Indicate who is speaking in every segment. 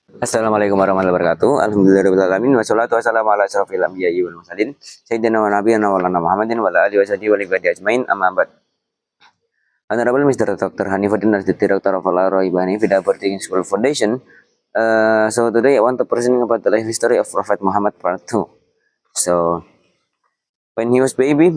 Speaker 1: Assalamualaikum warahmatullahi wabarakatuh. Alhamdulillahirabbil alamin wassalatu wassalamu ala asyrofil anbiya'i wal mursalin sayyidina wa nabiyyina maulana Muhammadin wa ala alihi wasahbihi wa ibadihi ajmain amma ba'd. Honorable Mr. Dr. Hanifuddin as the Director of Al Ibani Vida Boarding School Foundation. So today I want to present about the life history of Prophet Muhammad part 2. So when he was baby,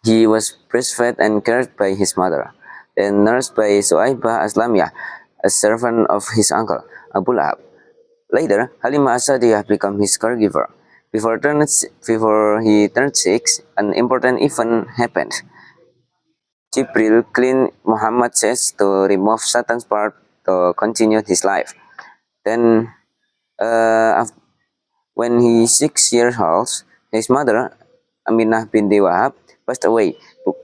Speaker 1: he was breastfed and cared by his mother, then nursed by Suaibah Aslamiyah, a servant of his uncle Abu Lahab. Later, Halimah Asadiyah became his caregiver. Before he turned 6, an important event happened. Jibril cleaned Muhammad chest to remove Satan's part to continue his life. Then, when he 6 years old, his mother, Aminah binti Wahab, passed away,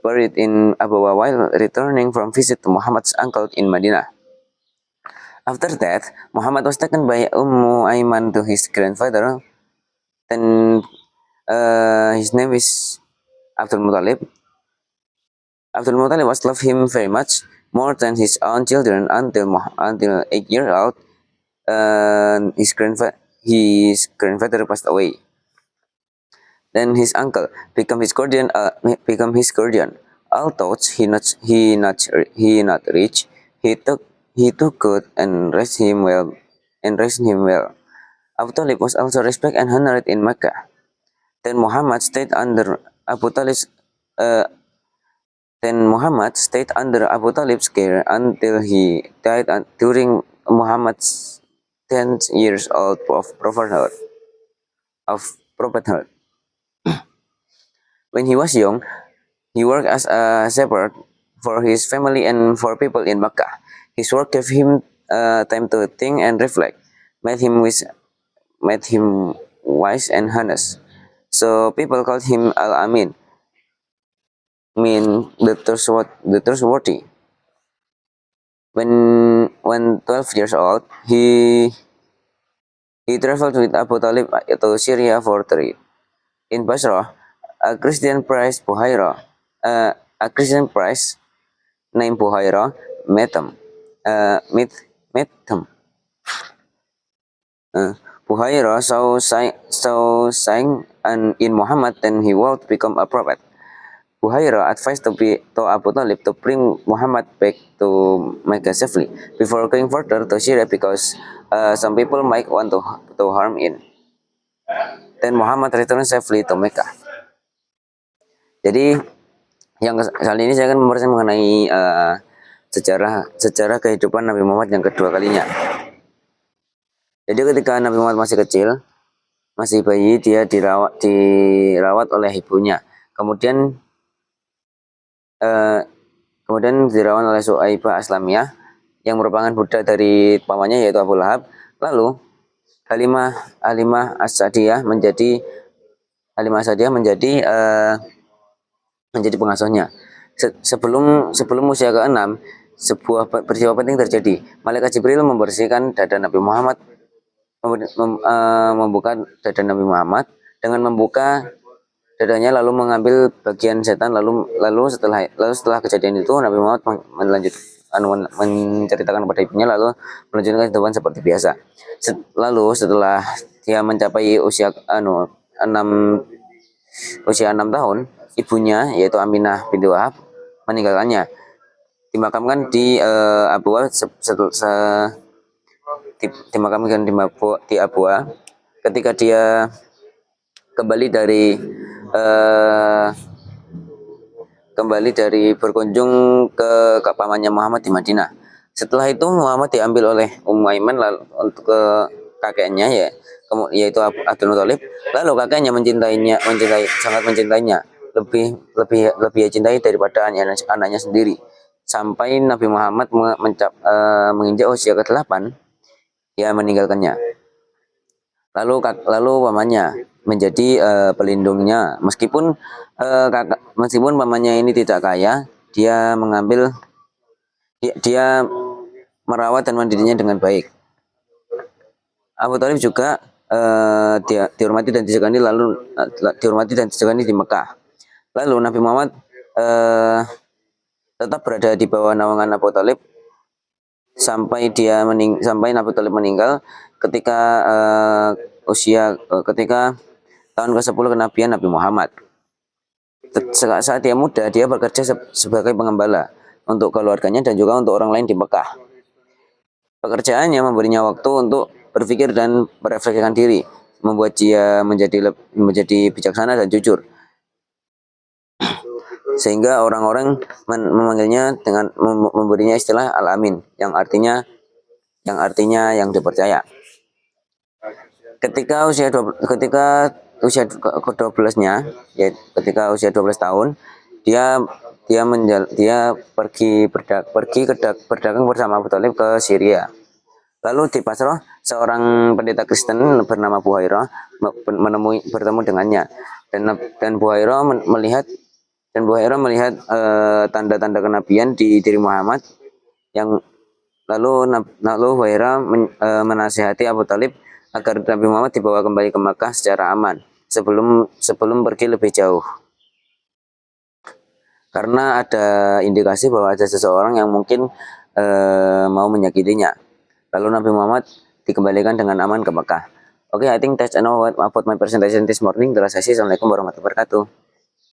Speaker 1: buried in Abawa while returning from visit to Muhammad's uncle in Madinah. After that, Muhammad was taken by Ummu Aiman to his grandfather. Then his name is Abdul Muttalib. Abdul Muttalib was loved him very much, more than his own children until 8 years old. His grandfather passed away. Then his uncle became his guardian. Although he not rich, he took good and raised him well. Abu Talib was also respected and honored in Mecca. Then Muhammad stayed under Abu Talib's care until he died during Muhammad's 10 years old of prophethood. When he was young, he worked as a shepherd for his family and for people in Mecca. His work gave him time to think and reflect, made him wise and honest. So people called him Al-Amin, mean the trustworthy. When 12 years old, he traveled with Abu Talib to Syria for trade. In Basra, a Christian priest named Buhaira met him. Met him. Buhaira saw sign and in Muhammad, then he would become a prophet. Buhaira advised to Abu Talib to bring Muhammad back to Mecca safely before going further to Syria because some people might want to harm him. Then Muhammad returned safely to Mecca. Jadi yang kali ini saya akan membahas mengenai sejarah kehidupan Nabi Muhammad yang kedua kalinya. Jadi ketika Nabi Muhammad masih kecil, masih bayi, dia dirawat oleh ibunya. Kemudian dirawat oleh Suaibah Aslamiyah yang merupakan budak dari pamannya yaitu Abu Lahab. Lalu Halimah As-Sadiyah menjadi pengasuhnya. Sebelum usia ke-6, sebuah peristiwa penting terjadi. Malaikat Jibril membersihkan dada Nabi Muhammad, membuka dada Nabi Muhammad dengan membuka dadanya lalu mengambil bagian setan lalu setelah kejadian itu Nabi Muhammad menceritakan kepada ibunya lalu melanjutkan kehidupan seperti biasa. Lalu setelah dia mencapai usia 6 tahun, ibunya yaitu Aminah binti Wahab meninggalkannya, dimakamkan di Abwa. Ketika dia kembali dari berkunjung ke pamannya Muhammad di Madinah. Setelah itu Muhammad diambil oleh Ummu Aiman untuk ke kakeknya yaitu Abdul Muttalib. Lalu kakeknya sangat mencintainya, lebih cintai daripada anaknya sendiri. Sampai Nabi Muhammad menginjak usia ke-8, dia meninggalkannya. Lalu pamannya menjadi pelindungnya. Meskipun pamannya ini tidak kaya, dia merawat dan mendidiknya dengan baik. Abu Talib juga dia dihormati dan disegani di Mekah. Lalu Nabi Muhammad tetap berada di bawah naungan Abu Talib sampai Abu Thalib meninggal ketika ketika tahun ke-10 kenabian Nabi Muhammad. Saat dia muda, dia bekerja sebagai pengembala untuk keluarganya dan juga untuk orang lain di Mekah. Pekerjaannya memberinya waktu untuk berpikir dan merefleksikan diri, membuat dia menjadi bijaksana dan jujur. Sehingga orang-orang memanggilnya dengan memberinya istilah Al-Amin, yang artinya yang dipercaya. Ketika usia 12-nya, ya ketika usia 12 tahun, dia pergi berdagang bersama Abu Thalib ke Syria. Lalu di Basrah, seorang pendeta Kristen bernama Buhairah bertemu dengannya, dan Buhairah melihat tanda-tanda kenabian di diri Muhammad, yang lalu Buhairah menasihati Abu Thalib agar Nabi Muhammad dibawa kembali ke Makkah secara aman sebelum pergi lebih jauh. Karena ada indikasi bahwa ada seseorang yang mungkin mau menyakitinya. Lalu Nabi Muhammad dikembalikan dengan aman ke Mekah. Okay, I think that's enough about my presentation this morning. Terima kasih. Assalamualaikum warahmatullahi wabarakatuh.